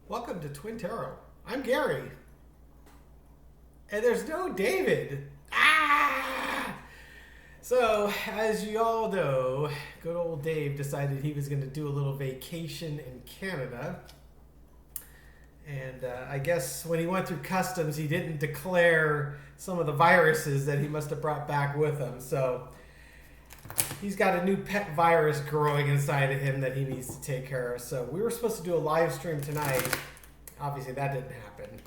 Welcome to Twin Tarot. I'm Gary. And there's no David. So, as you all know, good old Dave decided he was going to do a little vacation in Canada. And I guess when he went through customs, he didn't declare some of the viruses that he must have brought back with him. So, he's got a new pet virus growing inside of him that he needs to take care of. So we were supposed to do a live stream tonight. Obviously that didn't happen.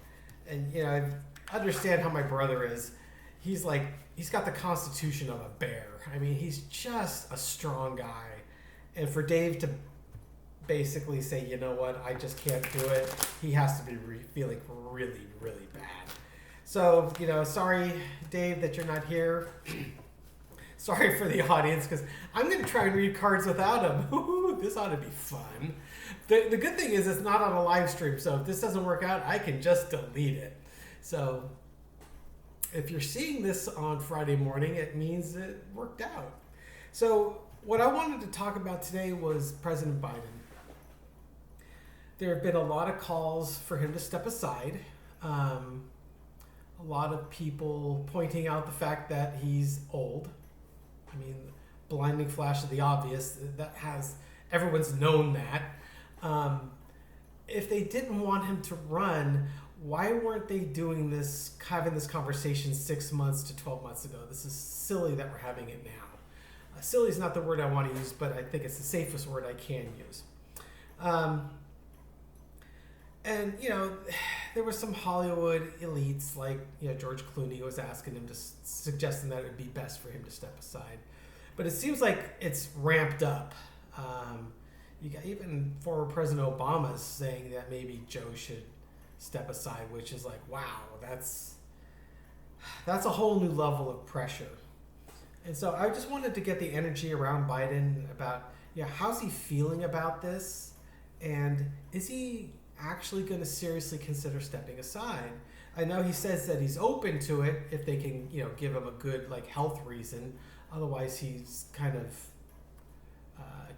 And I understand how my brother is. He's got the constitution of a bear. I mean, he's just a strong guy. And for Dave to basically say, you know what, I just can't do it, he has to be feeling really, really bad. So, sorry, Dave, that you're not here. Sorry for the audience, because I'm going to try and read cards without him. This ought to be fun. The good thing is it's not on a live stream, so if this doesn't work out, I can just delete it. So if you're seeing this on Friday morning, it means it worked out. So what I wanted to talk about today was President Biden. There have been a lot of calls for him to step aside. A lot of people pointing out the fact that he's old. I mean, blinding flash of the obvious, everyone's known that. If they didn't want him to run, why weren't they having this conversation 6 months to 12 months ago? This is silly that we're having it now. Silly is not the word I want to use, but I think it's the safest word I can use. And, there were some Hollywood elites like, George Clooney was asking him suggesting that it would be best for him to step aside. But it seems like it's ramped up. You got even former President Obama saying that maybe Joe should step aside, which is like, wow, that's a whole new level of pressure. And so I just wanted to get the energy around Biden about, how's he feeling about this? And is he actually going to seriously consider stepping aside? I know he says that he's open to it if they can, give him a good health reason. Otherwise, he's kind of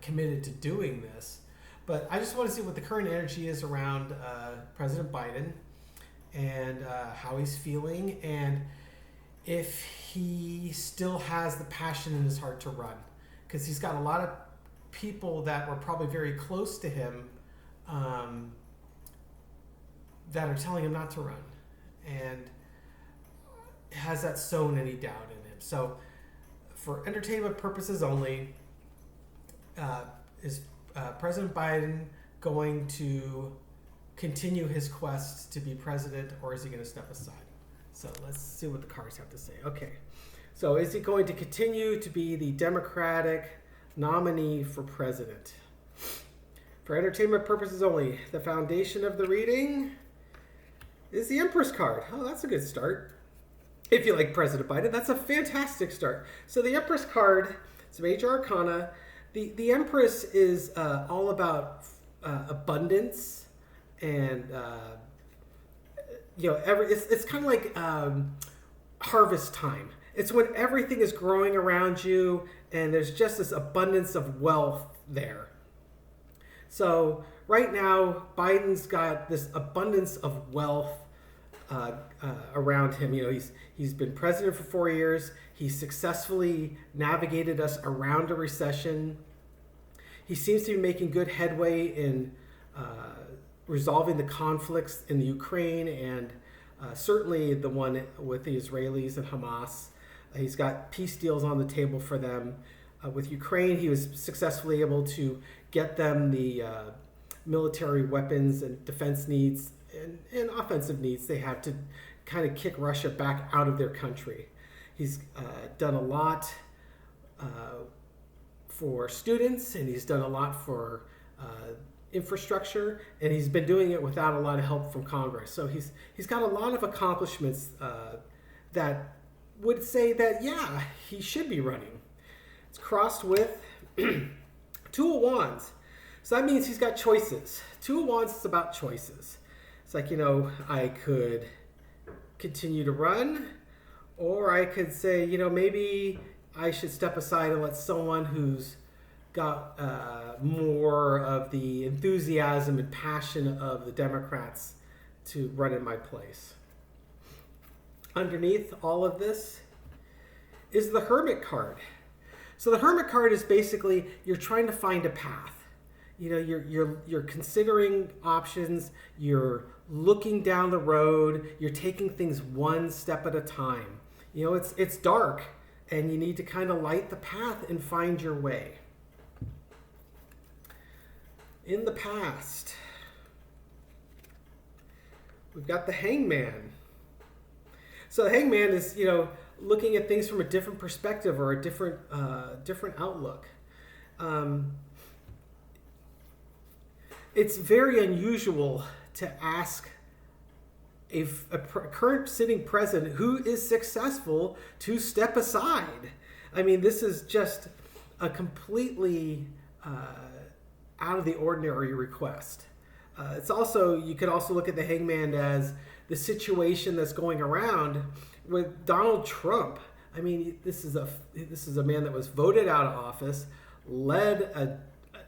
committed to doing this. But I just want to see what the current energy is around President Biden and how he's feeling, and if he still has the passion in his heart to run, because he's got a lot of people that were probably very close to him that are telling him not to run, and has that sown any doubt in him. So for entertainment purposes only, is President Biden going to continue his quest to be president, or is he going to step aside? So let's see what the cards have to say. Okay, so is he going to continue to be the Democratic nominee for president? For entertainment purposes only, the foundation of the reading is the Empress card. Oh, that's a good start. If you like President Biden, that's a fantastic start. So the Empress card, it's a major arcana. The Empress is all about abundance, and it's kind of like harvest time. It's when everything is growing around you, and there's just this abundance of wealth there. So right now, Biden's got this abundance of wealth around him. He's been president for 4 years. He successfully navigated us around a recession. He seems to be making good headway in resolving the conflicts in the Ukraine, and certainly the one with the Israelis and Hamas. He's got peace deals on the table for them. With Ukraine, he was successfully able to get them the military weapons and defense needs and offensive needs they have to kind of kick Russia back out of their country. He's done a lot for students, and he's done a lot for infrastructure, and he's been doing it without a lot of help from Congress. So he's got a lot of accomplishments that would say that, yeah, he should be running. It's crossed with Two of Wands. So that means he's got choices. Two of Wands is about choices. It's like, I could continue to run, or I could say, maybe I should step aside and let someone who's got more of the enthusiasm and passion of the Democrats to run in my place. Underneath all of this is the Hermit card. So the Hermit card is basically you're trying to find a path. You know, you're considering options, you're looking down the road, you're taking things one step at a time. You know, it's dark and you need to kind of light the path and find your way. In the past, we've got the Hangman. So the Hangman is, you know, looking at things from a different perspective or a different outlook. It's very unusual to ask a current sitting president who is successful to step aside. I mean, this is just a completely out of the ordinary request. It's also, you could also look at the Hangman as the situation that's going around with Donald Trump. I mean, this is a man that was voted out of office, led an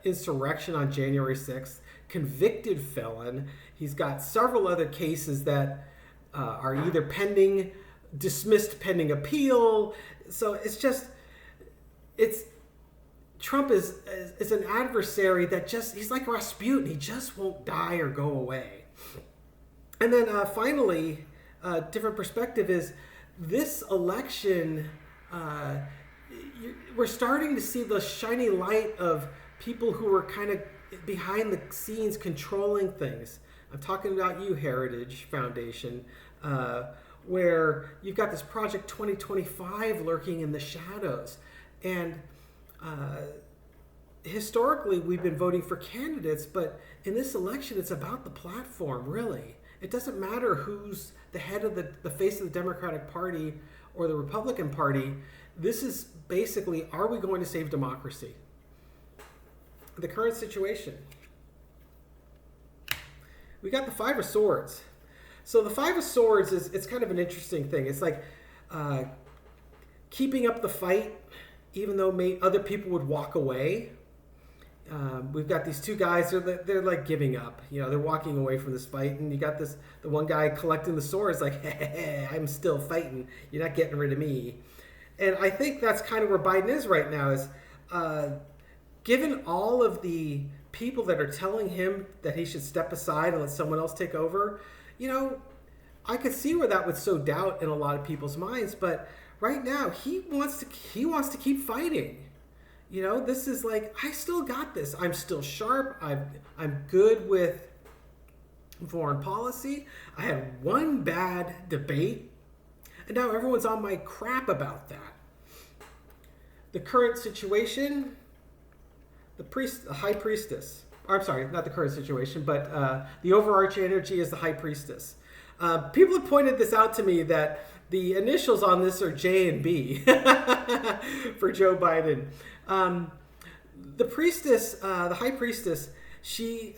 insurrection on January 6th, convicted felon. He's got several other cases that are either dismissed pending appeal. So Trump is an adversary that he's like Rasputin. He just won't die or go away. And then finally, different perspective is this election, we're starting to see the shiny light of people who are kind of behind the scenes controlling things. I'm talking about you, Heritage Foundation, where you've got this Project 2025 lurking in the shadows. And historically, we've been voting for candidates, but in this election, it's about the platform, really. It doesn't matter who's the head of the face of the Democratic Party or the Republican Party. This is basically, are we going to save democracy? The current situation. We got the Five of Swords. So the Five of Swords it's kind of an interesting thing. It's like keeping up the fight, even though other people would walk away. We've got these two guys, they're like giving up. You know, they're walking away from this fight, and you got the one guy collecting the swords like, hey, I'm still fighting. You're not getting rid of me. And I think that's kind of where Biden is right now, is given all of the people that are telling him that he should step aside and let someone else take over, you know, I could see where that would sow doubt in a lot of people's minds. But right now, he wants to keep fighting. You know, this is like, I still got this. I'm still sharp. I'm good with foreign policy. I had one bad debate, and now everyone's on my crap about that. The current situation, the High Priestess. Or, I'm sorry, not the current situation, but the overarching energy is the High Priestess. People have pointed this out to me that the initials on this are J and B for Joe Biden. The priestess, the High Priestess, she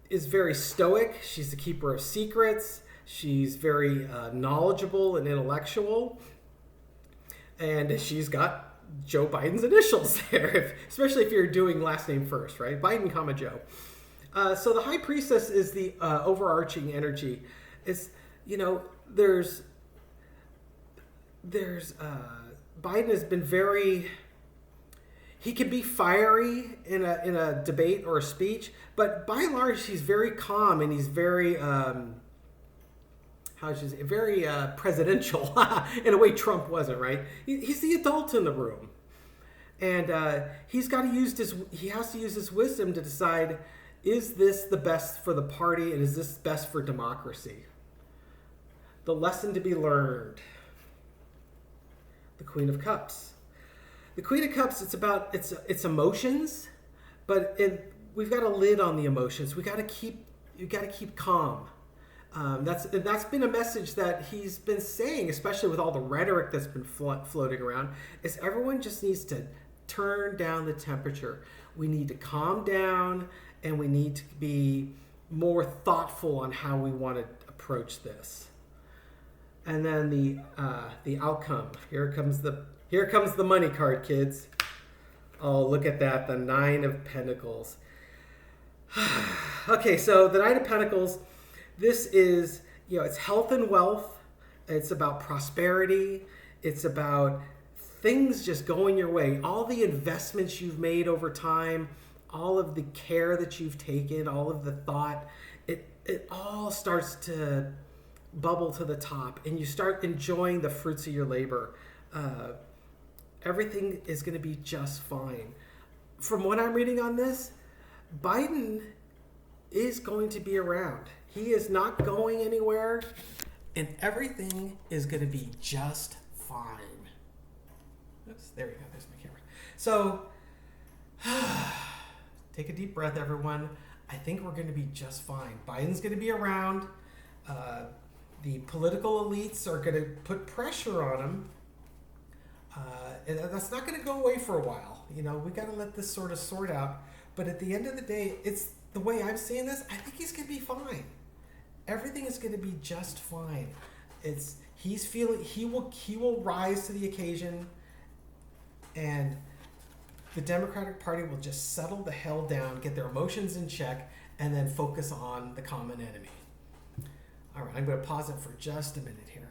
is very stoic. She's the keeper of secrets. She's very knowledgeable and intellectual. And she's got Joe Biden's initials there, especially if you're doing last name first, right? Biden, comma, Joe. So the High Priestess is the overarching energy. It's, you know, there's Biden has been very, he can be fiery in a debate or a speech, but by and large he's very calm and he's very very presidential in a way Trump wasn't, right? He's the adult in the room, and he has to use his wisdom to decide, is this the best for the party and is this best for democracy? The lesson to be learned. The Queen of Cups. The Queen of Cups, it's about its emotions, but we've got a lid on the emotions. You got to keep calm. That's been a message that he's been saying, especially with all the rhetoric that's been floating around, is everyone just needs to turn down the temperature. We need to calm down, and we need to be more thoughtful on how we want to approach this. And then the outcome. Here comes the money card, kids. Oh, look at that, the Nine of Pentacles. Okay, so the Nine of Pentacles, this is, it's health and wealth. It's about prosperity. It's about things just going your way. All the investments you've made over time, all of the care that you've taken, all of the thought, it all starts to bubble to the top, and you start enjoying the fruits of your labor. Everything is going to be just fine. From what I'm reading on this, Biden is going to be around. He is not going anywhere, and everything is going to be just fine. Oops, there we go. There's my camera. So, take a deep breath, everyone. I think we're going to be just fine. Biden's going to be around. The political elites are going to put pressure on him. And that's not going to go away for a while. We got to let this sort of sort out. But at the end of the day, it's the way I'm seeing this. I think he's going to be fine. Everything is going to be just fine. He's feeling he will rise to the occasion, and the Democratic Party will just settle the hell down, get their emotions in check, and then focus on the common enemy. All right, I'm going to pause it for just a minute here.